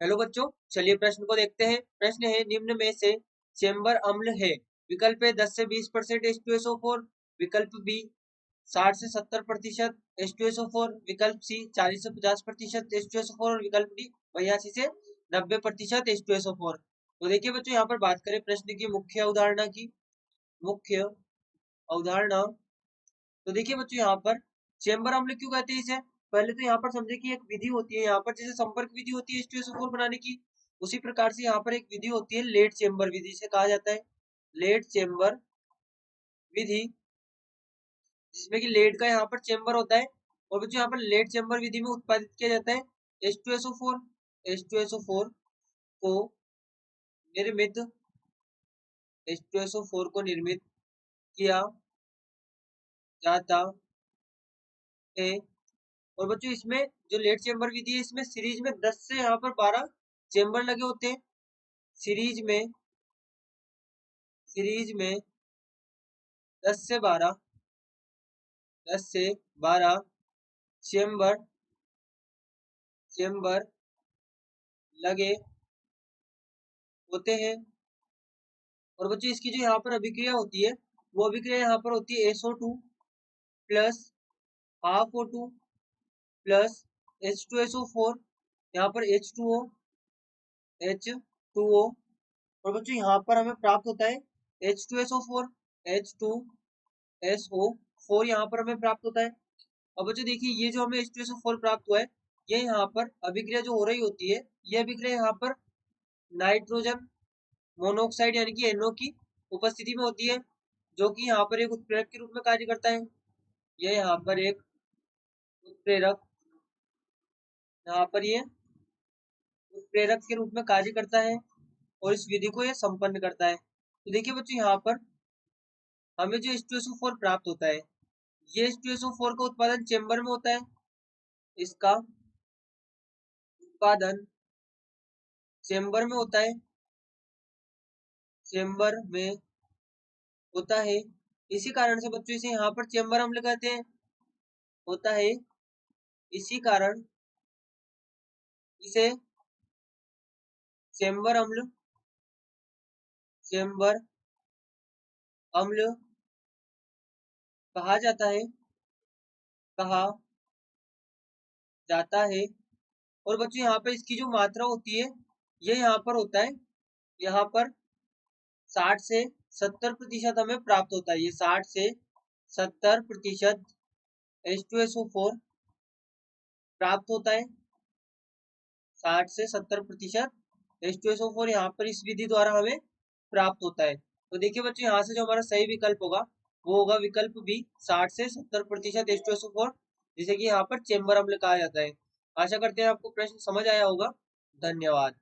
Hello बच्चों, चलिए प्रश्न को देखते हैं। प्रश्न है, निम्न में से चेम्बर अम्ल है। विकल्प है 10 से 20% H2SO4, विकल्प बी 60 से 70% H2SO4, विकल्प सी 40 से 50% H2SO4 और विकल्प डी 82 से 90% H2SO4। तो देखिए बच्चों, यहाँ पर बात करें प्रश्न की मुख्य अवधारणा की। मुख्य अवधारणा, तो देखिए बच्चों, यहाँ पर चेम्बर अम्ल क्यों कहते हैं इसे। पहले तो यहाँ पर समझे कि एक विधि होती है, यहाँ पर जैसे संपर्क विधि होती है H2SO4 बनाने की, उसी प्रकार से यहाँ पर एक विधि होती है लेड चेम्बर विधि, से कहा जाता है लेड चेम्बर विधि, जिसमें कि लेड का यहाँ पर चेम्बर होता है। और बच्चों यहाँ पर लेड चेम्बर विधि में उत्पादित किया जाता है H2SO4। H2SO4 को निर्मित H2SO4 को निर्मित किया जाता है। और बच्चों इसमें जो लेड चेम्बर विधि है, इसमें सीरीज में 10 से यहाँ पर 12 चेम्बर लगे होते हैं। सीरीज में 10 से 12 चेम्बर लगे होते हैं। और बच्चों इसकी जो यहाँ पर अभिक्रिया होती है, वो अभिक्रिया यहाँ पर होती है SO2 plus half O2 plus H2SO4, यहाँ पर H2O। और बच्चों यहाँ पर हमें प्राप्त होता है H2SO4, H2SO4 यहाँ पर हमें प्राप्त होता है। अब बच्चों देखिए, ये जो हमें H2SO4 प्राप्त हुआ है, ये यहाँ पर अभिक्रिया जो हो रही होती है, ये अभिक्रिया यहाँ पर नाइट्रोजन मोनोऑक्साइड यानी कि NO की उपस्थिति में होती है, जो कि यहाँ पर एक उत्प्रेरक के रूप में कार्य करता है। ये यहाँ पर एक उत्प्रेरक, यहाँ पर ये उत्प्रेरक के रूप में कार्य करता है और इस विधि को ये संपन्न करता है। तो देखिए बच्चों, यहाँ पर हमें जो H2SO4 प्राप्त होता है, ये H2SO4 का उत्पादन चेम्बर में होता है। इसका उत्पादन चेम्बर में होता है, चेम्बर में होता है। इसी कारण से बच्चों इसे यहाँ पर चेम्बर अम्ल कहते हैं, होता है। इसी कारण इसे चेम्बर अम्ल कहा जाता है, कहा जाता है। और बच्चों यहाँ पर इसकी जो मात्रा होती है, ये यहाँ पर होता है, यहाँ पर 60 से 70% हमें प्राप्त होता है। ये 60 से 70% H2SO4 प्राप्त होता है। 60 से 70% H2SO4 यहाँ पर इस विधि द्वारा हमें प्राप्त होता है। तो देखिए बच्चों, यहाँ से जो हमारा सही विकल्प होगा, वो होगा विकल्प बी 60 से 70% H2SO4, जिसे कि यहाँ पर चेम्बर अम्ल कहा जाता है। आशा करते हैं आपको प्रश्न समझ आया होगा। धन्यवाद।